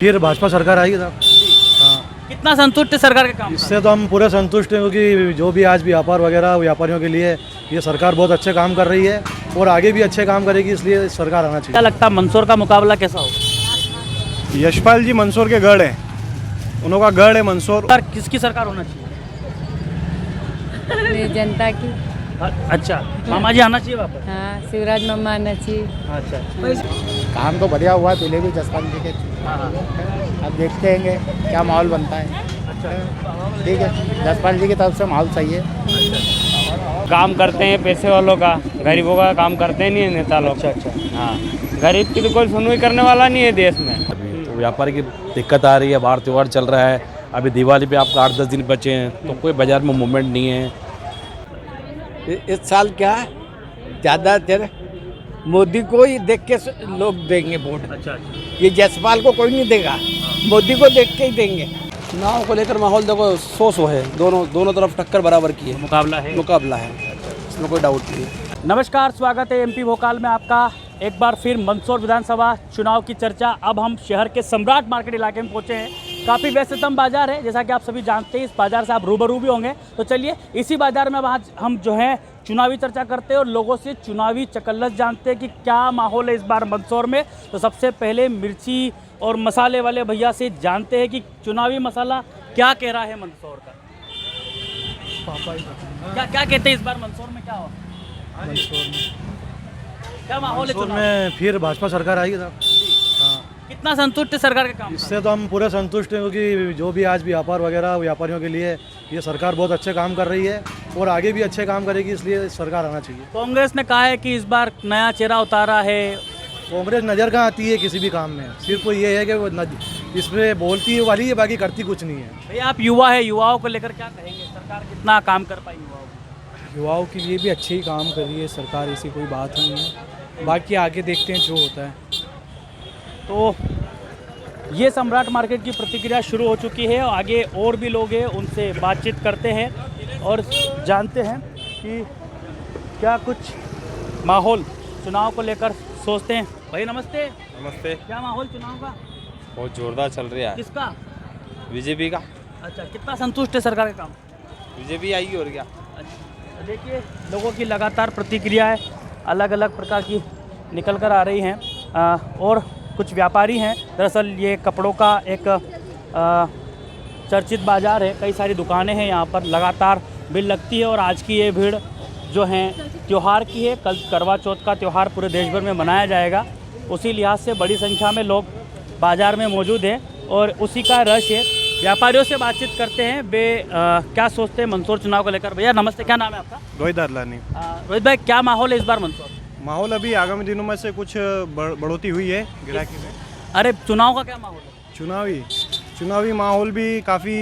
फिर भाजपा सरकार आएगी साहब। हाँ, कितना संतुष्ट है सरकार के काम से? इससे तो हम पूरे संतुष्ट हैं क्योंकि जो भी आज व्यापार वगैरह व्यापारियों के लिए ये सरकार बहुत अच्छे काम कर रही है और आगे भी अच्छे काम करेगी, इसलिए सरकार आना क्या चाहिए। लगता है मंदसौर का मुकाबला कैसा होगा? यशपाल जी मंदसौर के गढ़ हैं, उनका गढ़ है मंदसौर। सर किसकी सरकार होना चाहिए? जनता की। अच्छा, मामा जी आना चाहिए वापस? हाँ, शिवराज मम्मा आना चाहिए। अच्छा। काम तो बढ़िया हुआ पहले भी जसपाल जी के। हाँ। अब देखते हैं क्या माहौल बनता है। अच्छा। ठीक है, जसपाल जी की तरफ से माहौल सही है। काम करते हैं पैसे वालों का, गरीबों का काम करते नहीं है नेता लोग। अच्छा। हाँ, गरीब की तो कोई सुनवाई करने वाला नहीं है देश में। अभी तो व्यापार की दिक्कत आ रही है, बाहर त्यौहार चल रहा है, अभी दिवाली पे आपका 8-10 दिन बचे हैं तो कोई बाजार में मूवमेंट नहीं है। इस साल क्या ज़्यादातर मोदी को ही देख के लोग देंगे वोट। अच्छा। ये जसपाल को कोई नहीं देगा, मोदी को देख के ही देंगे। चुनाव को लेकर माहौल देखो सो है, दोनों तरफ टक्कर बराबर की है, मुकाबला है। इसमें कोई डाउट नहीं है। नमस्कार, स्वागत है एमपी भोकाल में आपका। एक बार फिर मंदसौर विधानसभा चुनाव की चर्चा। अब हम शहर के सम्राट मार्केट इलाके में पहुंचे हैं। काफ़ी व्यस्ततम बाजार है, जैसा कि आप सभी जानते हैं। इस बाजार से आप रूबरू भी होंगे, तो चलिए इसी बाजार में अब आज हम जो है चुनावी चर्चा करते हैं और लोगों से चुनावी चकल्लस जानते हैं कि क्या माहौल है इस बार मंदसौर में। तो सबसे पहले मिर्ची और मसाले वाले भैया से जानते हैं कि चुनावी मसाला क्या कह रहा है मंदसौर का। क्या कहते हैं इस बार मंदसौर में क्या हुआ? क्या माहौल है मंदसौर चुनाव में फिर भाजपा सरकार आएगी साहब। हाँ, कितना संतुष्ट है सरकार के काम से? इससे तो हम पूरे संतुष्ट हैं क्योंकि जो भी आज व्यापार वगैरह व्यापारियों के लिए ये सरकार बहुत अच्छे काम कर रही है और आगे भी अच्छे काम करेगी, इसलिए सरकार आना चाहिए। कांग्रेस ने कहा है कि इस बार नया चेहरा उतारा है। कांग्रेस नज़र कहाँ आती है किसी भी काम में, सिर्फ ये है कि वो इसमें बोलती है वाली है, बाकी करती कुछ नहीं है। भैया आप युवा है, युवाओं को लेकर क्या कहेंगे? सरकार कितना काम कर पाई युवाओं को? युवाओं के लिए भी अच्छे ही काम कर रही है सरकार, ऐसी कोई बात नहीं है। बाकी आगे देखते हैं जो होता है। तो ये सम्राट मार्केट की प्रतिक्रिया शुरू हो चुकी है और आगे और भी लोग हैं, उनसे बातचीत करते हैं और जानते हैं कि क्या कुछ माहौल चुनाव को लेकर सोचते हैं। भाई नमस्ते। नमस्ते। क्या माहौल चुनाव का? बहुत जोरदार चल रहा है। किसका? बीजेपी का। अच्छा, कितना संतुष्ट है सरकार के काम? बीजेपी आएगी और क्या। अच्छा, देखिए लोगों की लगातार प्रतिक्रियाएं अलग अलग प्रकार की निकल कर आ रही हैं और कुछ व्यापारी हैं। दरअसल ये कपड़ों का एक चर्चित बाज़ार है, कई सारी दुकानें हैं यहाँ पर, लगातार भीड़ लगती है और आज की ये भीड़ जो है त्यौहार की है। कल करवा चौथ का त्यौहार पूरे देश भर में मनाया जाएगा, उसी लिहाज से बड़ी संख्या में लोग बाज़ार में मौजूद हैं और उसी का रश है। व्यापारियों से बातचीत करते हैं, वे क्या सोचते हैं मंदसौर चुनाव को लेकर। भैया नमस्ते, क्या नाम है आपका? रोहित अरलानी। रोहित भाई, क्या माहौल है इस बार मंदसौर? माहौल अभी आगामी दिनों में से कुछ बढ़ोतरी हुई है गिराकी में। अरे चुनाव का क्या माहौल है? चुनावी माहौल भी काफ़ी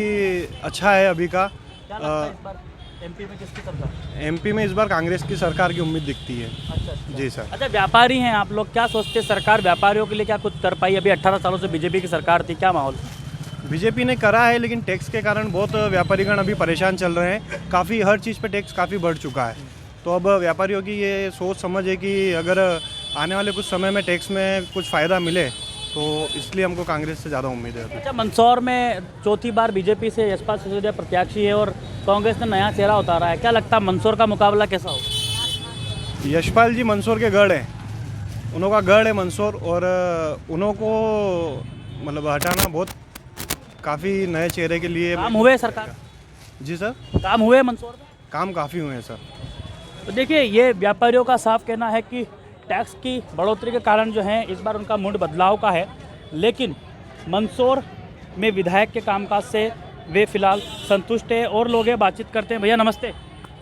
अच्छा है अभी का। क्या लगता है इस बार एमपी में किसकी सरकार? एमपी में इस बार कांग्रेस की सरकार की उम्मीद दिखती है। अच्छा। जी सर। अच्छा, व्यापारी हैं आप लोग, क्या सोचते हैं सरकार व्यापारियों के लिए क्या कुछ कर पाई? अभी 18 सालों से बीजेपी की सरकार थी, क्या माहौल? बीजेपी ने करा है, लेकिन टैक्स के कारण बहुत व्यापारीगण अभी परेशान चल रहे हैं। काफ़ी हर चीज़ पे टैक्स काफ़ी बढ़ चुका है, तो अब व्यापारियों की ये सोच समझ है कि अगर आने वाले कुछ समय में टैक्स में कुछ फ़ायदा मिले तो इसलिए हमको कांग्रेस से ज़्यादा उम्मीद है। अच्छा, मंदसौर में चौथी बार बीजेपी से यशपाल सिसोदिया प्रत्याशी है और कांग्रेस ने नया चेहरा उतारा है। क्या लगता है मंदसौर का मुकाबला कैसा हो? यशपाल जी मंदसौर के गढ़ हैं, उनका गढ़ है मंदसौर और उनको मतलब हटाना बहुत काफ़ी नए चेहरे के लिए काम हुए सरकार? जी सर, काम हुए मंदसौर में? काम काफ़ी हुए हैं सर। तो देखिए ये व्यापारियों का साफ कहना है कि टैक्स की बढ़ोतरी के कारण जो है इस बार उनका मूड बदलाव का है, लेकिन मंदसौर में विधायक के कामकाज से वे फिलहाल संतुष्ट है और लोग बातचीत करते हैं। भैया नमस्ते।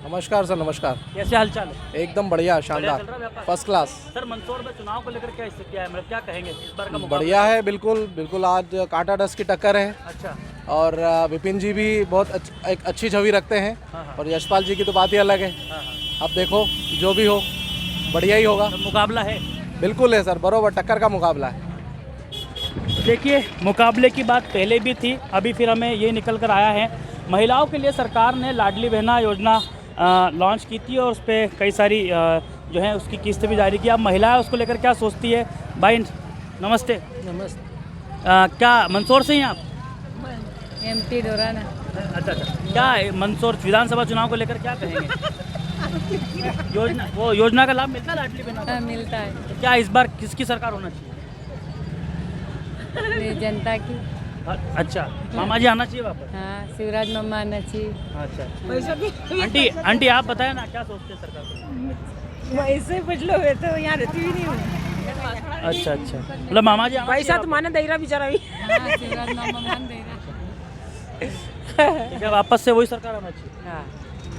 नमस्कार सर, नमस्कार। कैसे हालचाल है? एकदम बढ़िया, शानदार, चल रहा है व्यापार? First class. सर मंदसौर में चुनाव को लेकर क्या स्थिति है, मतलब क्या कहेंगे इस बार का मुकाबला? बढ़िया है, बिल्कुल आज कांटा डस्ट की टक्कर है। अच्छा। और विपिन जी भी बहुत एक अच्छी छवि रखते हैं। हाँ। और यशपाल जी की तो बात ही अलग है। हाँ। अब देखो जो भी हो बढ़िया ही होगा। तो मुकाबला है? बिल्कुल है सर, बरोबर टक्कर का मुकाबला है। देखिए मुकाबले की बात पहले भी थी, अभी फिर हमें ये निकल कर आया है। महिलाओं के लिए सरकार ने लाडली बहना योजना लॉन्च की थी और उस पर कई सारी जो है उसकी किस्त भी जारी की। अब महिलाएं उसको लेकर क्या सोचती है? भाई नमस्ते। नमस्ते। क्या मंदसौर से ही हैं आप? एमपी डोराना। अच्छा अच्छा, क्या है मंदसौर विधानसभा चुनाव को लेकर क्या कहेंगे? योजना का लाभ मिलता है लाडली बहना? हाँ, मिलता है। तो क्या इस बार किसकी सरकार होना चाहिए? जनता की। अच्छा, मामा जी आना चाहिए वापस? हाँ, शिवराज मामा आना चाहिए। अच्छा, आंटी आंटी आप बताएं ना, क्या सोचते हैं सरकार को? ऐसे कुछ लोग है तो यहाँ रहती भी नहीं हूँ। अच्छा अच्छा, मतलब मामा जी पैसा तो माने दे रहा बेचारा भी। हाँ, शिवराज मामा मान दे रहा। क्या वापस से वही सरकार आना चाहिए? हाँ,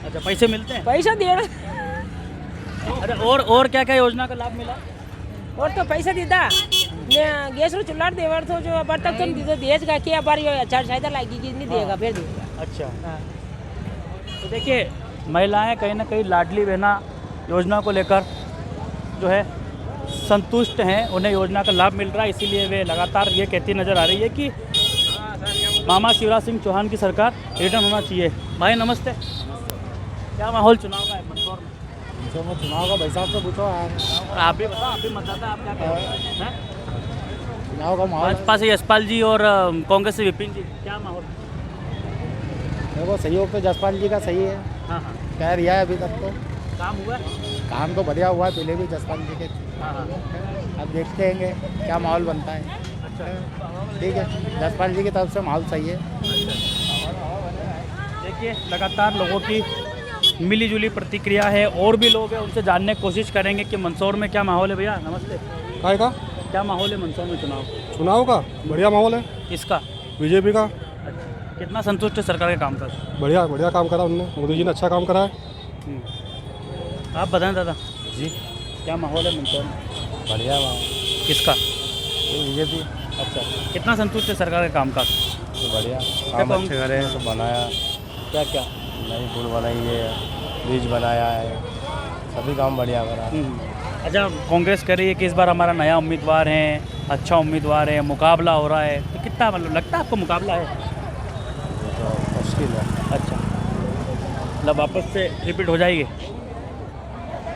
अच्छा, पैसे मिलते हैं? पैसा दे रहा अरे और क्या क्या योजना का लाभ मिला? और तो पैसा देता गैस रो चुल्हा देवर तो जो अब तक तुम देगा कि अब अच्छा शायद लाएगी कि नहीं देगा फिर देगा। अच्छा, तो देखिए महिलाएं कहीं ना कहीं लाडली बहना योजना को लेकर जो है संतुष्ट हैं, उन्हें योजना का लाभ मिल रहा है, इसीलिए वे लगातार ये कहती नज़र आ रही है कि मामा शिवराज सिंह चौहान की सरकार रिटर्न होना चाहिए। भाई नमस्ते, क्या माहौल चुनाव का है मंदसौर में? चुनाव का भाई साहब से पूछो यार। और आप भी बताओ, आप भी मतदाता, आप क्या कहेंगे? चुनाव का माहौल भाजपा से यशपाल जी और कांग्रेस से विपिन जी, क्या माहौल? देखो सहयोग तो जसपाल जी का सही है, हाँ हाँ, कह रिया है अभी तक तो काम हुआ है? काम तो बढ़िया हुआ है, पहले भी जसपाल जी के। हाँ हाँ, अब देखते हैं क्या माहौल बनता है। अच्छा, ठीक है, जसपाल जी की तरफ से माहौल सही है। देखिए लगातार लोगों की मिली जुली प्रतिक्रिया है, और भी लोग हैं, उनसे जानने की कोशिश करेंगे कि मंदसौर में क्या माहौल है। भैया नमस्ते, काय का क्या माहौल है मंदसौर में चुनाव का? बढ़िया माहौल है, इसका? बीजेपी का। अच्छा, कितना संतुष्ट है सरकार के काम का? बढ़िया काम करा उन्होंने, मोदी जी ने अच्छा काम करा है। आप बताएं दादा जी, क्या माहौल है मंदसौर में? बढ़िया माहौल। किसका? बीजेपी। अच्छा, कितना संतुष्ट है सरकार के काम का? बढ़िया काम अच्छे करे, तो बनाया, क्या क्या? नई पुल बनाई है, ब्रिज बनाया है, सभी काम बढ़िया करा। अच्छा, कांग्रेस कह रही है कि इस बार हमारा नया उम्मीदवार है, अच्छा उम्मीदवार है, मुकाबला हो रहा है, तो कितना मतलब लगता है आपको मुकाबला है? तो मुश्किल है। अच्छा, मतलब वापस से रिपीट हो जाएगी?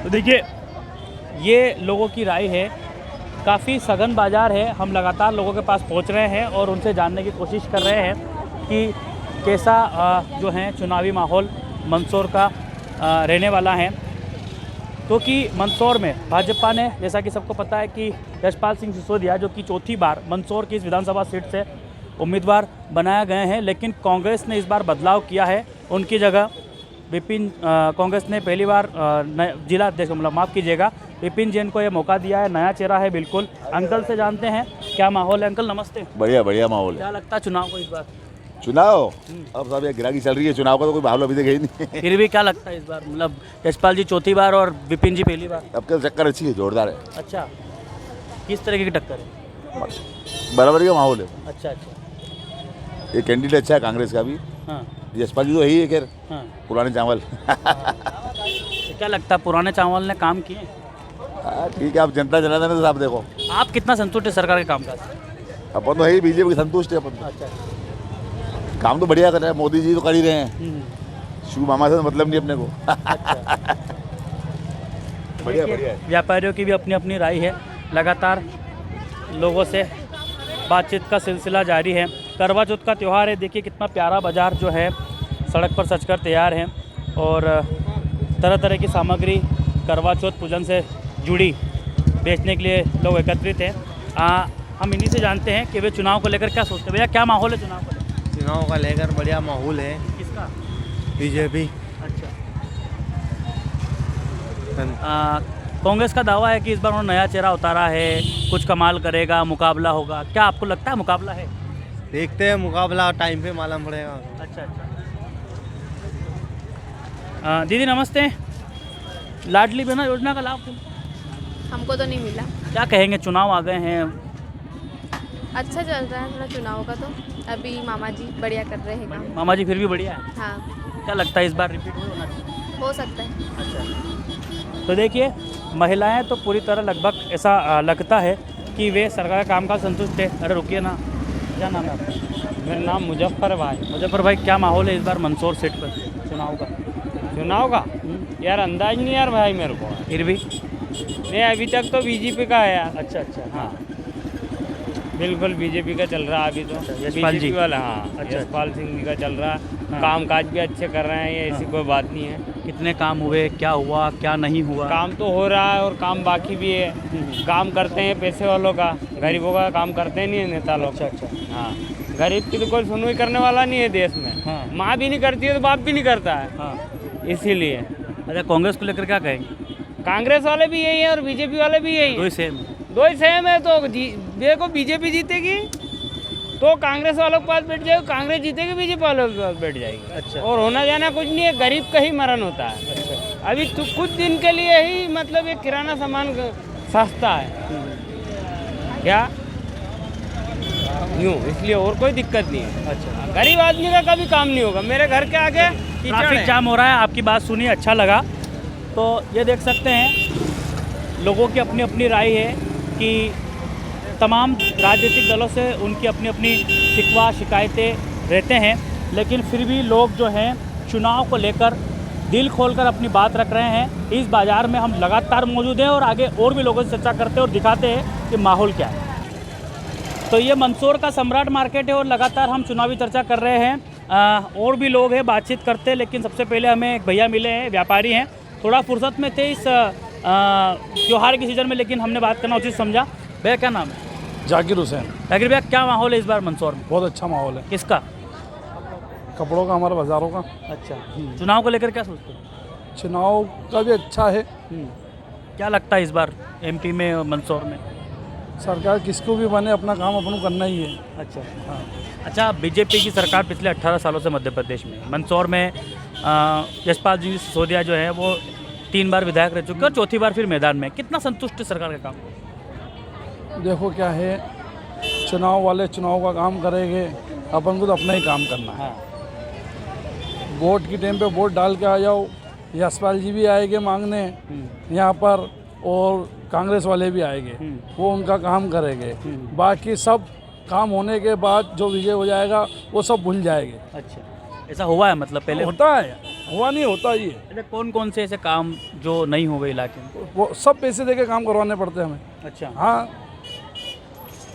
तो देखिए ये लोगों की राय है, काफ़ी सघन बाज़ार है, हम लगातार लोगों के पास पहुंच रहे हैं और उनसे जानने की कोशिश कर रहे हैं कि कैसा जो है चुनावी माहौल मंदसौर का रहने वाला है। क्योंकि मंदसौर में भाजपा ने, जैसा कि सबको पता है कि यशपाल सिंह सिसोदिया जो कि चौथी बार मंदसौर की इस विधानसभा सीट से उम्मीदवार बनाए गए हैं, लेकिन कांग्रेस ने इस बार बदलाव किया है, उनकी जगह विपिन कांग्रेस ने पहली बार जिला अध्यक्ष, मतलब माफ़ कीजिएगा, विपिन जैन को ये मौका दिया है, नया चेहरा है बिल्कुल। अंकल से जानते हैं क्या माहौल है। अंकल नमस्ते। बढ़िया माहौल है। क्या लगता है चुनाव को इस बार? चुनाव अब सब ये गिराकी चल रही है, चुनाव का तो कोई माहौल अभी तक है ही नहीं। फिर भी क्या लगता है इस बार, मतलब यशपाल जी चौथी बार और विपिन जी पहली बार? अब क्या चक्कर अच्छी है, जोरदार है। अच्छा, किस तरीके की टक्कर है? बराबरी का माहौल है। अच्छा अच्छा, ये कैंडिडेट अच्छा है कांग्रेस का भी। हाँ यशपाल जी तो यही है, खैर हाँ। पुराने चावल। तो क्या लगता है पुराने चावल ने काम किए? ठीक है, अब जनता जनार्दन तो साहब देखो। आप कितना संतुष्ट है सरकार के काम का? अपन तो है बीजेपी संतुष्ट है अपन तो। अच्छा, काम तो बढ़िया कर रहे हैं, मोदी जी तो कर ही रहे हैं, शिव मामा से तो मतलब नहीं अपने को। बढ़िया बढ़िया। व्यापारियों की भी अपनी अपनी राय है, लगातार लोगों से बातचीत का सिलसिला जारी है। करवा चौथ का त्यौहार है, देखिए कितना प्यारा बाजार जो है सड़क पर सजकर तैयार है, और तरह तरह की सामग्री करवा चौथ पूजन से जुड़ी बेचने के लिए लोग एकत्रित हैं। हम इन्हीं से जानते हैं कि वे चुनाव को लेकर क्या सोचते हैं। भैया क्या माहौल है चुनाव का? चुनाव का लेकर बढ़िया माहौल है। किसका? बीजेपी। अच्छा, कांग्रेस का दावा है कि इस बार उन्होंने नया चेहरा उतारा है, कुछ कमाल करेगा, मुकाबला होगा। क्या आपको लगता है मुकाबला है? देखते हैं, मुकाबला टाइम पे मालूम पड़ेगा। अच्छा अच्छा। दीदी नमस्ते, लाडली बहना योजना का लाभ हमको तो नहीं मिला। क्या कहेंगे, चुनाव आ गए हैं? अच्छा चल रहा है थोड़ा चुनाव का, तो अभी मामा जी बढ़िया कर रहे हैं काम। मामा जी फिर भी बढ़िया है? हाँ। क्या लगता है इस बार रिपीट होना चाहिए? हो सकता है। अच्छा, तो देखिए महिलाएं तो पूरी तरह लगभग ऐसा लगता है कि वे सरकार काम का संतुष्ट है। अरे रुकिए ना, क्या नाम है आपका? मेरा नाम मुजफ्फर भाई। मुजफ्फर भाई, क्या माहौल है इस बार मंदसौर सीट पर चुनाव का? चुनाव का यार अंदाज नहीं यार भाई मेरे को। फिर भी नहीं, अभी तक तो बीजेपी का है यार। अच्छा अच्छा, हाँ बिल्कुल बीजेपी का चल रहा है अभी तो। यशपाल जी BJP वाला, हाँ यशपाल सिंह जी का चल रहा है। काम काज भी अच्छे कर रहे हैं, ये ऐसी कोई बात नहीं है। कितने काम हुए, क्या हुआ क्या नहीं हुआ? काम तो हो रहा है और काम बाकी भी है। काम करते हैं पैसे वालों का, गरीबों का काम करते नहीं है नेता लोग। अच्छा। हाँ, गरीब की तो कोई सुनवाई करने वाला नहीं है देश में। हाँ। माँ भी नहीं करती है तो बाप भी नहीं करता है। हाँ। इसीलिए अच्छा, कांग्रेस को लेकर क्या कहेंगे? कांग्रेस वाले भी यही है और बीजेपी वाले भी यही दो है। ही सेम है। दो ही सेम है। तो देखो बीजेपी जीतेगी तो कांग्रेस वालों के पास बैठ जाएगी, कांग्रेस जीतेगी बीजेपी वालों के पास बैठ जाएगी। अच्छा। और होना जाना कुछ नहीं है, गरीब का ही मरण होता है। अच्छा। अभी तो कुछ दिन के लिए ही मतलब ये किराना सामान सस्ता है क्या यूँ, इसलिए और कोई दिक्कत नहीं है। अच्छा। गरीब आदमी का कभी काम नहीं होगा। मेरे घर के आगे कीचड़ ट्रैफिक है। जाम हो रहा है, आपकी बात सुनी, अच्छा लगा। तो ये देख सकते हैं लोगों की अपनी अपनी राय है कि तमाम राजनीतिक दलों से उनकी अपनी अपनी शिकवा शिकायतें रहते हैं, लेकिन फिर भी लोग जो हैं चुनाव को लेकर दिल खोलकर अपनी बात रख रहे हैं। इस बाज़ार में हम लगातार मौजूद हैं और आगे और भी लोगों से चर्चा करते हैं और दिखाते हैं कि माहौल क्या है। तो ये मंदसौर का सम्राट मार्केट है और लगातार हम चुनावी चर्चा कर रहे हैं। और भी लोग हैं, बातचीत करते हैं, लेकिन सबसे पहले हमें एक भैया मिले हैं, व्यापारी हैं। थोड़ा फुर्सत में थे इस त्योहार के सीज़न में, लेकिन हमने बात करना उचित समझा। भैया क्या नाम है? जाकिर हुसैन। जाकिर भैया, क्या माहौल है इस बार मंदसौर में? बहुत अच्छा माहौल है। किसका? कपड़ों का, हमारे बाज़ारों का। अच्छा। चुनाव को लेकर क्या सोचते हैं? चुनाव का भी अच्छा है। क्या लगता है इस बार एमपी में और मंदसौर में? सरकार किसको भी बने, अपना काम अपन को करना ही है। अच्छा। हाँ। अच्छा, बीजेपी की सरकार पिछले 18 सालों से मध्य प्रदेश में, मंदसौर में यशपाल जी सिसोदिया जो है वो 3 बार विधायक रह चुके हैं और चौथी बार फिर मैदान में। कितना संतुष्ट है सरकार का काम? देखो क्या है, चुनाव वाले चुनाव का काम करेंगे, अपन को तो अपना ही काम करना है। वोट की टाइम पे वोट डाल के आ जाओ। यशपाल जी भी आएंगे मांगने यहाँ पर और कांग्रेस वाले भी आएंगे, वो उनका काम करेंगे। बाकी सब काम होने के बाद जो विजय हो जाएगा वो सब भूल जाएंगे। अच्छा, ऐसा हुआ है मतलब पहले? होता है, हुआ नहीं होता ये। अच्छा, कौन कौन से ऐसे काम जो नहीं हो गए इलाके में? वो सब पैसे देके काम करवाने पड़ते हैं हमें। अच्छा। हाँ,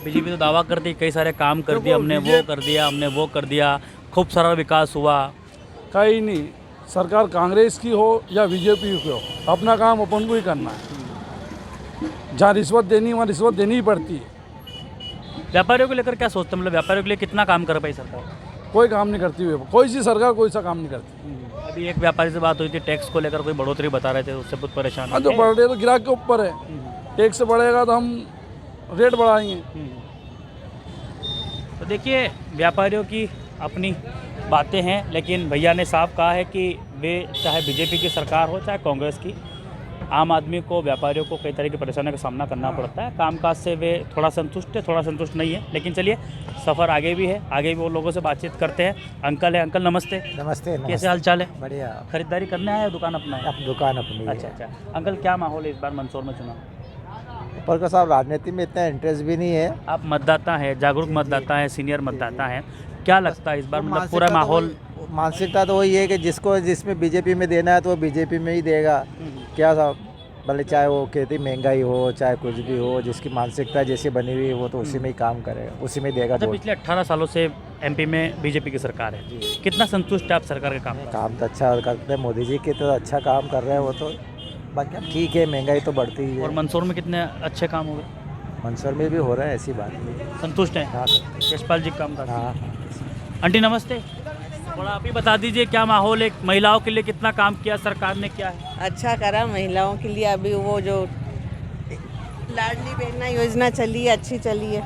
बीजेपी तो दावा करती कई सारे काम कर दिया हमने, वो कर दिया हमने, वो कर दिया, खूब सारा विकास हुआ। कहीं नहीं, सरकार कांग्रेस की हो या बीजेपी की हो, अपना काम अपन को ही करना है। जहाँ रिश्वत देनी वहाँ रिश्वत देनी ही पड़ती है। व्यापारियों को लेकर क्या सोचते हैं, मतलब व्यापारियों के लिए कितना काम कर पाई सरकार? कोई काम नहीं करती हुई, कोई सी सरकार कोई सा काम नहीं करती। अभी एक व्यापारी से बात हुई थी, टैक्स को लेकर कोई बढ़ोतरी बता रहे थे, उससे बहुत परेशान हाँ, तो बढ़ रहे तो ग्राहक के ऊपर है। टैक्स बढ़ेगा तो हम रेट बढ़ाएंगे। तो देखिए, व्यापारियों की अपनी बातें हैं, लेकिन भैया ने साफ कहा है कि वे चाहे बीजेपी की सरकार हो चाहे कांग्रेस की, आम आदमी को, व्यापारियों को कई तरह की परेशानियों का सामना करना पड़ता है। कामकाज से वे थोड़ा संतुष्ट है, थोड़ा संतुष्ट नहीं है, लेकिन चलिए सफ़र आगे भी है, आगे भी वो लोगों से बातचीत करते हैं। अंकल है, अंकल नमस्ते। नमस्ते। कैसे हाल चाल है? बढ़िया। खरीदारी करने आए, दुकान अपना है? दुकान अपनी। अच्छा अच्छा। अंकल, क्या माहौल है इस बार मंदसौर में चुनाव? ऊपर का साहब, राजनीति में इतना इंटरेस्ट भी नहीं है। आप मतदाता हैं, जागरूक मतदाता हैं, सीनियर मतदाता हैं, क्या लगता है इस बार मतलब पूरा माहौल? मानसिकता तो वही है कि जिसको जिसमें बीजेपी में देना है तो वो बीजेपी में ही देगा। क्या साहब, भले चाहे वो खेती महंगाई हो चाहे कुछ भी हो, जिसकी मानसिकता जैसी बनी हुई है वो तो उसी में ही काम करेगा, उसी में देगा। अच्छा, पिछले 18 सालों से एमपी में बीजेपी की सरकार है, कितना संतुष्ट है आप सरकार के काम? काम तो अच्छा करते हैं, मोदी जी के तो अच्छा काम कर रहे हैं वो तो। बाकी ठीक है, महंगाई तो बढ़ती ही है। और मंदसौर में कितने अच्छे काम हो गए? मंदसौर में भी हो रहा है, ऐसी बात नहीं। संतुष्ट हैं? हाँ, यशपाल जी काम करते हैं। हाँ। आंटी नमस्ते, थोड़ा आप ही बता दीजिए क्या माहौल है, महिलाओं के लिए कितना काम किया सरकार ने, क्या है? अच्छा करा महिलाओं के लिए। अभी वो जो लाडली बहना योजना चली है, अच्छी चली है।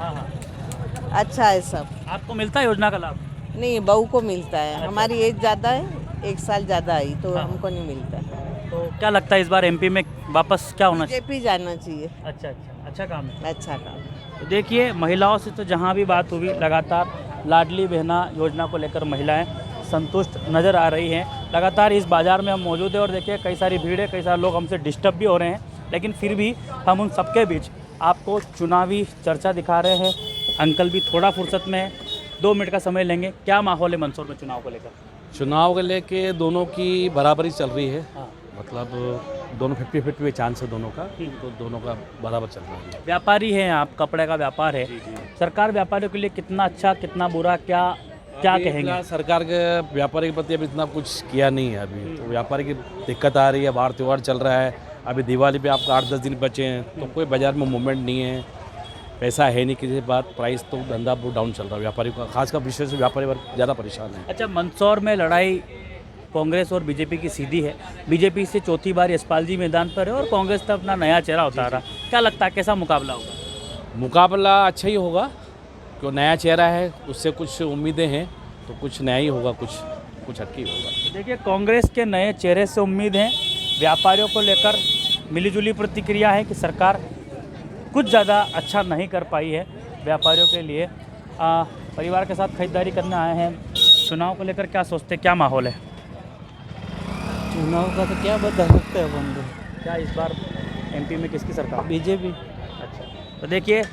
अच्छा है सब। आपको मिलता है योजना का लाभ? नहीं, बहू को मिलता है। हमारी एज ज़्यादा है, 1 साल ज़्यादा आई तो हमको नहीं मिलता। तो क्या लगता है इस बार एमपी में वापस क्या होना चाहिए? बीजेपी जाना चाहिए। अच्छा अच्छा, अच्छा काम है। अच्छा काम। तो देखिए, महिलाओं से तो जहाँ भी बात हुई, लगातार लाडली बहना योजना को लेकर महिलाएं संतुष्ट नज़र आ रही हैं। लगातार इस बाज़ार में हम मौजूद हैं और देखिए कई सारी भीड़ है, कई सारे लोग हमसे डिस्टर्ब भी हो रहे हैं, लेकिन फिर भी हम उन सबके बीच आपको चुनावी चर्चा दिखा रहे हैं। अंकल भी थोड़ा फुर्सत में है, 2 मिनट का समय लेंगे। क्या माहौल है मंदसौर में चुनाव को लेकर? चुनाव को लेके दोनों की बराबरी चल रही है। मतलब दोनों 50-50 चांस है दोनों का, तो दोनों का बराबर चल रहा है। व्यापारी हैं आप, कपड़े का व्यापार है, सरकार व्यापारियों के लिए कितना अच्छा कितना बुरा क्या क्या अभी कहेंगे? इतना सरकार के व्यापारी के प्रति अभी इतना कुछ किया नहीं है अभी, तो व्यापारी की दिक्कत आ रही है, बाहर त्यौहार चल रहा है, अभी दिवाली पे आपको 8-10 दिन बचे हैं, तो कोई बाजार में मूवमेंट नहीं है, पैसा है नहीं किसी बात, प्राइस तो धंधा बहुत डाउन चल रहा है व्यापारी का, खासकर विशेष व्यापारी वर्ग ज़्यादा परेशान है। अच्छा, मंदसौर में लड़ाई कांग्रेस और बीजेपी की सीधी है। बीजेपी से चौथी बार यशपाल जी मैदान पर है और कांग्रेस तो अपना नया चेहरा उतारा। क्या लगता है कैसा मुकाबला होगा? मुकाबला अच्छा ही होगा, क्यों नया चेहरा है, उससे कुछ उम्मीदें हैं, तो कुछ नया ही होगा, कुछ हटके ही होगा। देखिए, कांग्रेस के नए चेहरे से उम्मीद है, व्यापारियों को लेकर मिलीजुली प्रतिक्रिया है कि सरकार कुछ ज़्यादा अच्छा नहीं कर पाई है व्यापारियों के लिए। परिवार के साथ खरीदारी करने आए हैं, चुनाव को लेकर क्या सोचते हैं, क्या माहौल है? चुनाव का तो क्या बता सकते हैं अपन तो। क्या इस बार एमपी में किसकी सरकार? बीजेपी। अच्छा, तो देखिए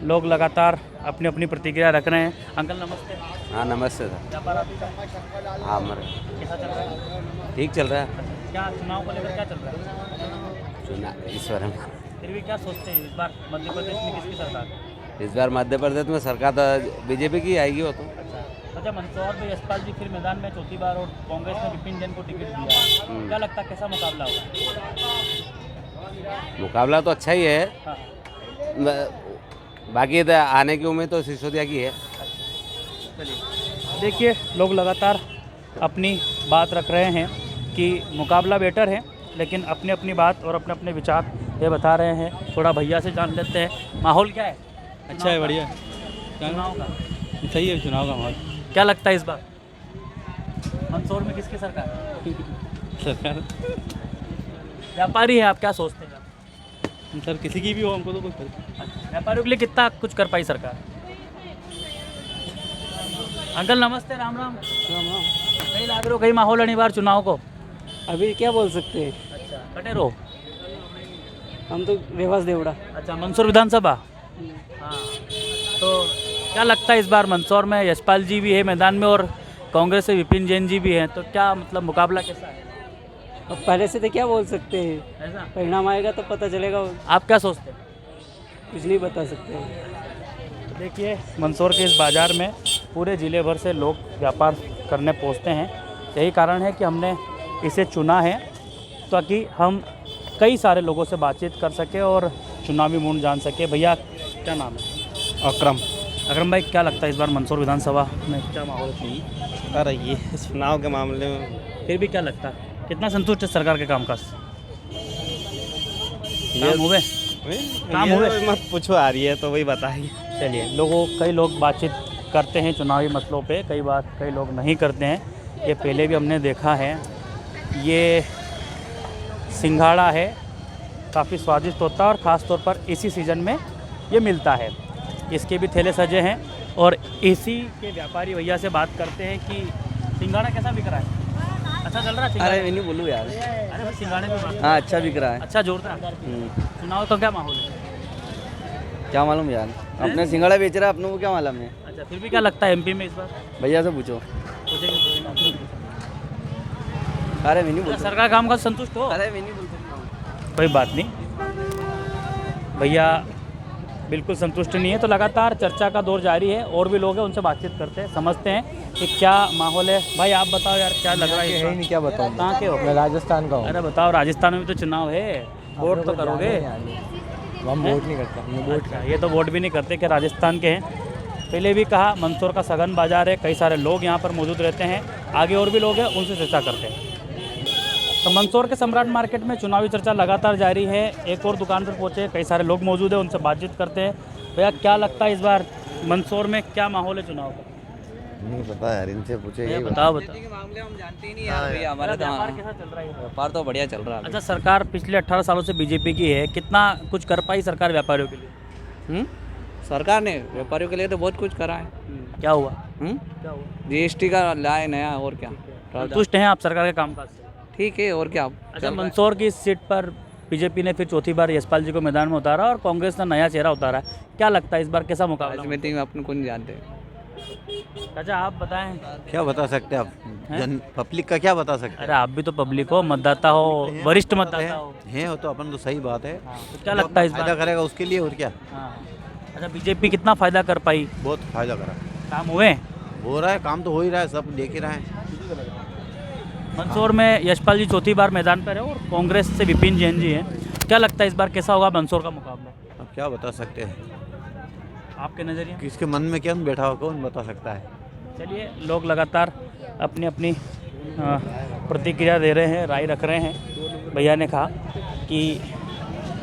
लोग लगातार अपनी अपनी प्रतिक्रिया रख रहे हैं। अंकल नमस्ते। हाँ नमस्ते सर। व्यापार आपकी का? हाँ हमारे कैसा चल रहा है? ठीक चल रहा है। अच्छा, क्या चुनाव को लेकर क्या चल रहा है? चुनाव इस बार फिर भी क्या सोचते हैं इस बार मध्य प्रदेश में किसकी सरकार? इस बार मध्य प्रदेश में सरकार तो बीजेपी की आएगी वो तो। अच्छा, मंदसौर में यशपाल जी फिर मैदान में चौथी बार और कांग्रेस ने विपिन जैन को टिकट दिया है। क्या लगता है कैसा मुकाबला होगा? मुकाबला तो अच्छा ही है, हाँ। बाकी तो आने की उम्मीद तो सिसोदिया की है। चलिए, देखिए लोग लगातार अपनी बात रख रहे हैं कि मुकाबला बेटर है, लेकिन अपनी अपनी बात और अपने अपने विचार ये बता रहे हैं। थोड़ा भैया से जान लेते हैं, माहौल क्या है? अच्छा है, बढ़िया चुनाव का सही है। चुनाव का माहौल क्या लगता है इस बार मंदसौर में किसकी सरकार? सरकार व्यापारी है आप, क्या सोचते हैं? सर किसी की भी हो, हमको तो कोई फर्क। व्यापारियों के लिए कितना कुछ कर पाई सरकार? अंकल नमस्ते, राम राम। कहीं लाग रहे हो, कहीं माहौल है नहीं बार चुनाव को? अभी क्या बोल सकते हैं, अच्छा, कटे रहो। हम तो रेवास देवड़ा। अच्छा, मंदसौर विधानसभा। हाँ, तो क्या लगता है इस बार मंदसौर में यशपाल जी भी है मैदान में और कांग्रेस से विपिन जैन जी भी हैं, तो क्या मतलब मुकाबला कैसा है? अब पहले से तो क्या बोल सकते हैं, ऐसा परिणाम आएगा तो पता चलेगा। आप क्या सोचते हैं? कुछ नहीं बता सकते। देखिए, मंदसौर के इस बाज़ार में पूरे ज़िले भर से लोग व्यापार करने पहुंचते हैं। यही कारण है कि हमने इसे चुना है ताकि हम कई सारे लोगों से बातचीत कर सके और चुनावी मूड जान सके। भैया क्या नाम है? अकरम भाई, क्या लगता है इस बार मंदसौर विधानसभा में क्या माहौल है? अरे ये चुनाव के मामले में फिर भी क्या लगता है, कितना संतुष्ट है सरकार के कामकाज? काम हुए? काम हुए? मत पूछो, आ रही है तो वही बताइए। चलिए, कई लोग बातचीत करते हैं चुनावी मसलों पे, कई लोग नहीं करते हैं। ये पहले भी हमने देखा है। ये सिंघाड़ा है, काफ़ी स्वादिष्ट होता है और ख़ास तौर पर इसी सीज़न में ये मिलता है। इसके भी थैले सजे हैं और इसी के व्यापारी भैया से बात करते हैं कि सिंघाड़ा कैसा बिक रहा है? अच्छा चल रहा है? अरे मैं नहीं बोलूँ यार। अरे भाई, सिंघाड़े में बात। हाँ अच्छा बिक रहा है। अच्छा जोरदार। चुनाव का क्या माहौल है? क्या मालूम यार, अपने सिंघाड़ा बेच रहा है, अपने को क्या मालूम है। अच्छा, फिर भी क्या लगता है एमपी में इस बार? भैया से पूछो। अरे मैं नहीं बोल सकता। सरकार काम का संतुष्ट हो? अरे मैं नहीं बोल सकता। कोई बात नहीं, भैया बिल्कुल संतुष्ट नहीं है। तो लगातार चर्चा का दौर जारी है, और भी लोग हैं, उनसे बातचीत करते हैं, समझते हैं कि क्या माहौल है। भाई आप बताओ यार, क्या लग रहा है? है नहीं, क्या बताऊँ। कहाँ के हो? मैं राजस्थान का हूँ। अरे बताओ, राजस्थान में भी तो चुनाव है, वोट तो करोगे? हम वोट नहीं करते। अच्छा, ये तो वोट भी नहीं करते कि राजस्थान के हैं। पहले भी कहा, मंदसौर का सघन बाजार है, कई सारे लोग यहाँ पर मौजूद रहते हैं। आगे और भी लोग हैं, उनसे चर्चा करते हैं। तो मंदसौर के सम्राट मार्केट में चुनावी चर्चा लगातार जारी है। एक और दुकान पर पहुंचे, कई सारे लोग मौजूद हैं, उनसे बातचीत करते हैं। भैया क्या लगता है इस बार मंदसौर में क्या माहौल है चुनाव का? नहीं पता यार, इनसे पूछे। बताओ। मामले हम जानते ही नहीं यार भैया, हमारा व्यापार कैसा चल रहा है? व्यापार तो बढ़िया चल रहा है। अच्छा, सरकार पिछले 18 सालों से बीजेपी की है, कितना कुछ कर पाई सरकार व्यापारियों के लिए? सरकार ने व्यापारियों के लिए तो बहुत कुछ करा है। क्या हुआ? क्या हुआ? जीएसटी का लाए नया, और क्या। संतुष्ट हैं आप सरकार के कामकाज से? ठीक है, और क्या। अच्छा, मंदसौर की इस सीट पर बीजेपी ने फिर चौथी बार यशपाल जी को मैदान में उतारा और कांग्रेस ने नया चेहरा उतारा। क्या लगता है इस बार कैसा मुकाबला? राजनीति में अपन को नहीं जानते। अच्छा आप बताएं। क्या बता सकते हैं आप, जन पब्लिक का क्या बता सकते अरे आप भी तो पब्लिक हो, मतदाता हो, वरिष्ठ मतदाता हो। हैं? वो तो अपन तो सही बात है। तो क्या लगता है इस फायदा बार? करेगा उसके लिए, और क्या। हाँ। अच्छा बीजेपी कितना फायदा कर पाई? बहुत फायदा करा, काम हुए? हो रहा है, काम तो हो ही रहा है, सब देख ही रहे हैं। मंदसौर में यशपाल जी चौथी बार मैदान पर है और कांग्रेस से विपिन जैन जी हैं। क्या लगता है इस बार कैसा होगा मंदसौर का मुकाबला? अब क्या बता सकते हैं, आपके नज़रिए? किसके मन में क्या बैठा हो, कौन बता सकता है। चलिए लोग लगातार अपनी अपनी प्रतिक्रिया दे रहे हैं, राय रख रहे हैं। भैया ने कहा कि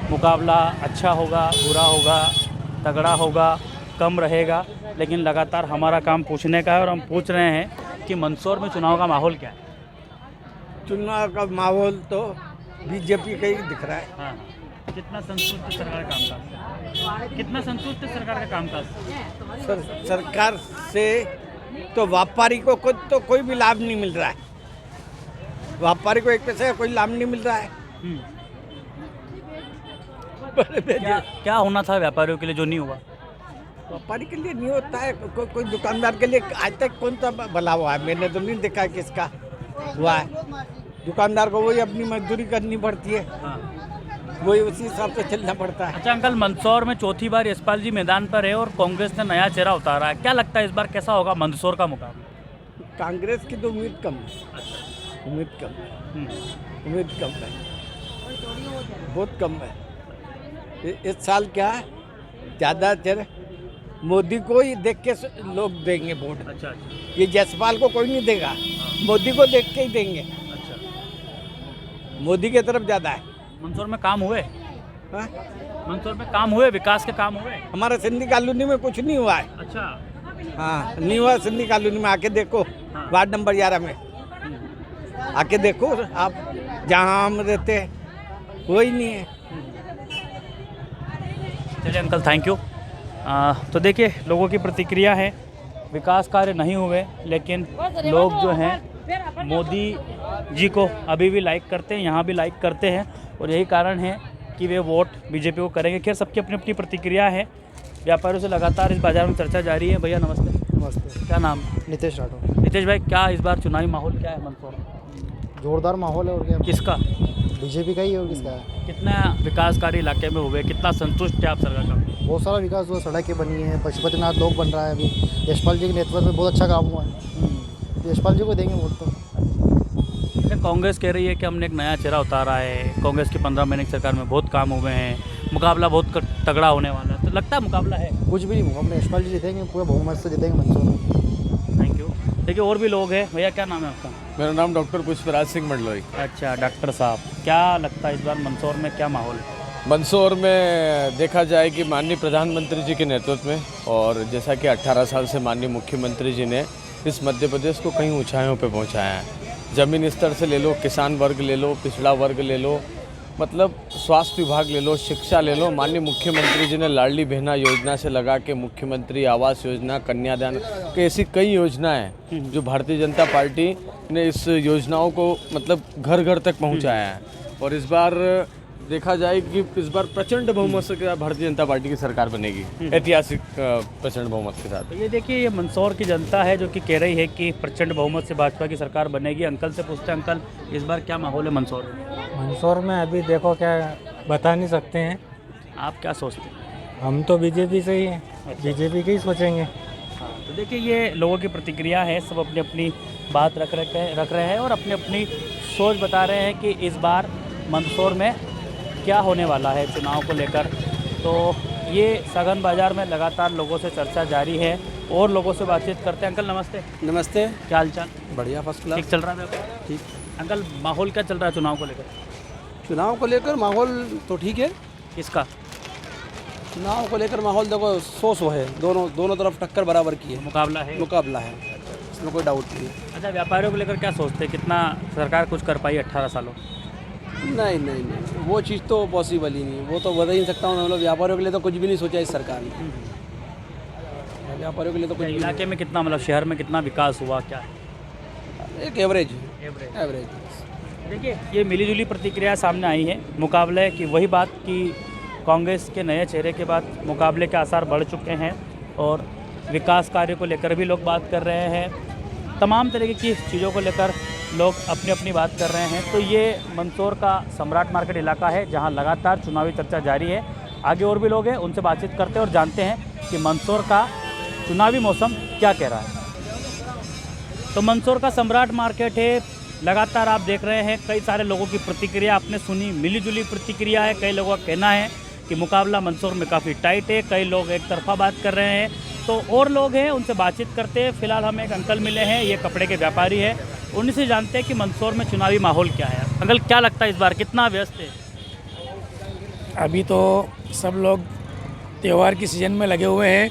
मुकाबला अच्छा होगा, बुरा होगा, तगड़ा होगा, कम रहेगा, लेकिन लगातार हमारा काम पूछने का है और हम पूछ रहे हैं कि मंदसौर में चुनाव का माहौल क्या है। चुनाव का माहौल तो बीजेपी का ही दिख रहा है। हाँ। कितना संतुष्ट सरकार का कामकाज? कितना संतुष्ट सरकार का कामकाज? सरकार से तो व्यापारी को तो कोई भी लाभ नहीं मिल रहा है। व्यापारी को एक पैसे का कोई लाभ नहीं मिल रहा है। क्या होना था व्यापारियों के लिए जो नहीं हुआ? व्यापारी के लिए नहीं होता है, कोई दुकानदार के लिए आज तक कौन सा भला हुआ है? मैंने तो नहीं देखा किसका हुआ है। दुकानदार को वही अपनी मजदूरी करनी पड़ती है, वही उसी हिसाब से चलना पड़ता है। अच्छा अंकल, मंदसौर में चौथी बार यशपाल जी मैदान पर है और कांग्रेस ने नया चेहरा उतारा है। क्या लगता है इस बार कैसा होगा मंदसौर का मुकाबला? कांग्रेस की तो उम्मीद कम है, उम्मीद कम है, उम्मीद कम है, बहुत कम है। इस साल क्या है, ज़्यादातर मोदी को ही देख के लोग देंगे वोट। अच्छा। ये जसपाल को कोई नहीं देगा, मोदी को देख के ही देंगे। अच्छा। मोदी की तरफ ज़्यादा है। मंदसौर में काम हुए? हाँ? मंदसौर में काम हुए, विकास के काम हुए? हमारे सिंधी कॉलोनी में कुछ नहीं हुआ है। अच्छा। हाँ नहीं हुआ सिंधी कॉलोनी में, आके देखो। वार्ड नंबर 11 में आके देखो आप, जहाँ हम रहते हैं वही नहीं है। चलिए अंकल थैंक यू। तो देखिए लोगों की प्रतिक्रिया है, विकास कार्य नहीं हुए लेकिन लोग जो हैं मोदी जी को अभी भी लाइक करते हैं, यहाँ भी लाइक करते हैं और यही कारण है कि वे वोट बीजेपी को करेंगे। खैर सबकी अपनी अपनी प्रतिक्रिया है। व्यापारियों से लगातार इस बाजार में चर्चा जारी है। भैया नमस्ते। नमस्ते। क्या नाम? नितेश राठौर। नितेश भाई क्या इस बार चुनावी माहौल क्या है मंदसौर? जोरदार माहौल है। और क्या? किसका? बीजेपी का ही है। और किसका है? कितना विकास कार्य इलाके में हुए, कितना संतुष्ट है आप सरकार का? बहुत सारा विकास हुआ, सड़कें बनी है, पशुपतिनाथ लोक बन रहा है। अभी यशपाल जी के नेतृत्व में बहुत अच्छा काम हुआ है। यशपाल जी को देंगे वोट तो। कांग्रेस कह रही है कि हमने एक नया चेहरा उतारा है, कांग्रेस की 15 महीने की सरकार में बहुत काम हुए हैं, मुकाबला बहुत तगड़ा होने वाला है। तो लगता है मुकाबला है? कुछ भी नहीं मुकाबला, यशपाल जी जीतेंगे, पूरा बहुमत से जीतेंगे मंदसौर में। Thank you. देखिए और भी लोग हैं। भैया क्या नाम है आपका? मेरा नाम डॉक्टर पुष्पराज सिंह मंडलोई। अच्छा डॉक्टर साहब, क्या लगता है इस बार मंदसौर में क्या माहौल है? मंदसौर में देखा जाए कि माननीय प्रधानमंत्री जी के नेतृत्व में और जैसा कि 18 साल से माननीय मुख्यमंत्री जी ने इस मध्य प्रदेश को कई ऊंचाइयों पे पहुंचाया है। ज़मीन स्तर से ले लो, किसान वर्ग ले लो, पिछड़ा वर्ग ले लो, मतलब स्वास्थ्य विभाग ले लो, शिक्षा ले लो। माननीय मुख्यमंत्री जी ने लाडली बहना योजना से लगा के मुख्यमंत्री आवास योजना, कन्यादान, ऐसी कई योजनाएं जो भारतीय जनता पार्टी ने इस योजनाओं को मतलब घर घर तक पहुंचाया है। और इस बार देखा जाए कि इस बार प्रचंड बहुमत से भारतीय जनता पार्टी की सरकार बनेगी, ऐतिहासिक प्रचंड बहुमत के साथ। तो ये देखिए ये मंदसौर की जनता है जो कि कह रही है कि प्रचंड बहुमत से भाजपा की सरकार बनेगी। अंकल से पूछते हैं, अंकल इस बार क्या माहौल है मंदसौर में? मंदसौर में अभी देखो क्या बता नहीं सकते हैं। आप क्या सोचते हैं? हम तो बीजेपी से ही हैं। बीजेपी के ही सोचेंगे। तो देखिए ये लोगों की प्रतिक्रिया है, सब अपनी अपनी बात रख रहे हैं और अपनी अपनी सोच बता रहे हैं कि इस बार मंदसौर में क्या होने वाला है चुनाव को लेकर। तो ये सघन बाज़ार में लगातार लोगों से चर्चा जारी है और लोगों से बातचीत करते हैं। अंकल नमस्ते। नमस्ते। क्या हाल चाल? बढ़िया, फर्स्ट क्लास। ठीक चल रहा है? ठीक। अंकल माहौल क्या चल रहा है चुनाव को लेकर? चुनाव को लेकर माहौल तो ठीक है। किसका? चुनाव को लेकर माहौल देखो सो है, दोनों तरफ टक्कर बराबर की है। मुकाबला है? मुकाबला है, इसमें कोई डाउट नहीं है। अच्छा व्यापारियों को लेकर क्या सोचते हैं, कितना सरकार कुछ कर पाई 18 सालों? नहीं, वो चीज़ तो पॉसिबल ही नहीं, वो तो बता ही नहीं सकता हूँ। मतलब व्यापारियों के लिए तो कुछ भी नहीं सोचा इस सरकार ने। व्यापारियों के लिए तो कुछ इलाके में कितना, मतलब शहर में कितना विकास हुआ क्या? एक एवरेज। देखिए ये मिलीजुली प्रतिक्रिया सामने आई है। मुकाबले की वही बात कि कांग्रेस के नए चेहरे के बाद मुकाबले के आसार बढ़ चुके हैं और विकास कार्य को लेकर भी लोग बात कर रहे हैं, तमाम तरीके की चीज़ों को लेकर लोग अपनी अपनी बात कर रहे हैं। तो ये मंदसौर का सम्राट मार्केट इलाका है जहां लगातार चुनावी चर्चा जारी है। आगे और भी लोग हैं, उनसे बातचीत करते हैं और जानते हैं कि मंदसौर का चुनावी मौसम क्या कह रहा है। तो मंदसौर का सम्राट मार्केट है, लगातार आप देख रहे हैं कई सारे लोगों की प्रतिक्रिया आपने सुनी, मिलीजुली प्रतिक्रिया है। कई लोगों का कहना है कि मुकाबला मंदसौर में काफ़ी टाइट है, कई लोग एक तरफा बात कर रहे हैं। तो और लोग हैं, उनसे बातचीत करते हैं। फिलहाल हम एक अंकल मिले हैं, ये कपड़े के व्यापारी हैं, उन्हीं से जानते हैं कि मंदसौर में चुनावी माहौल क्या है। अंकल क्या लगता है इस बार कितना व्यस्त है? अभी तो सब लोग त्यौहार की सीज़न में लगे हुए हैं,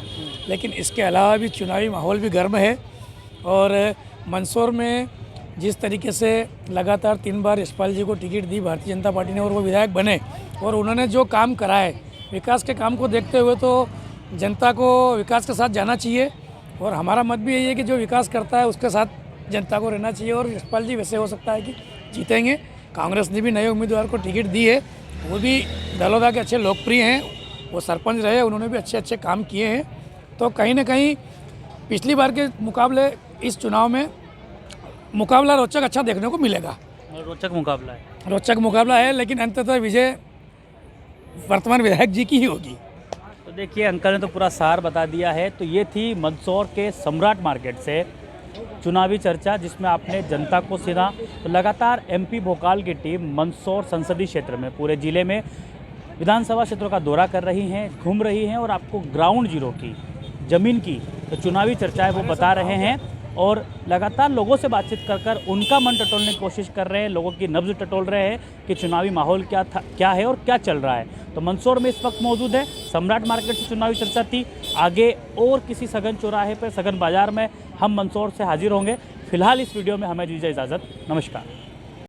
लेकिन इसके अलावा भी चुनावी माहौल भी गर्म है। और मंदसौर में जिस तरीके से लगातार 3 बार यशपाल जी को टिकट दी भारतीय जनता पार्टी ने और वो विधायक बने और उन्होंने जो काम कराए, विकास के काम को देखते हुए तो जनता को विकास के साथ जाना चाहिए। और हमारा मत भी यही है कि जो विकास करता है उसके साथ जनता को रहना चाहिए। और यशपाल जी वैसे हो सकता है कि जीतेंगे। कांग्रेस ने भी नए उम्मीदवार को टिकट दी है, वो भी दलोदा के अच्छे लोकप्रिय हैं, वो सरपंच रहे, उन्होंने भी अच्छे अच्छे काम किए हैं। तो कहीं ना कहीं पिछली बार के मुकाबले इस चुनाव में मुकाबला रोचक अच्छा देखने को मिलेगा। रोचक मुकाबला है, रोचक मुकाबला है, लेकिन अंततः विजय वर्तमान विधायक जी की ही होगी। तो देखिए अंकल ने तो पूरा सार बता दिया है। तो ये थी मंदसौर के सम्राट मार्केट से चुनावी चर्चा, जिसमें आपने जनता को सुना। तो लगातार एमपी भोकाल की टीम मंदसौर संसदीय क्षेत्र में पूरे ज़िले में विधानसभा क्षेत्रों का दौरा कर रही हैं, घूम रही हैं और आपको ग्राउंड जीरो की ज़मीन की तो चुनावी चर्चाएं वो बता रहे हैं और लगातार लोगों से बातचीत कर कर उनका मन टटोलने की कोशिश कर रहे हैं, लोगों की नब्ज़ टटोल रहे हैं कि चुनावी माहौल क्या है और क्या चल रहा है। तो मंदसौर में इस वक्त मौजूद है, सम्राट मार्केट से चुनावी चर्चा थी। आगे और किसी सघन चौराहे पर, सघन बाजार में हम मंदसौर से हाजिर होंगे। फिलहाल इस वीडियो में हमें दीजिए इजाज़त। नमस्कार।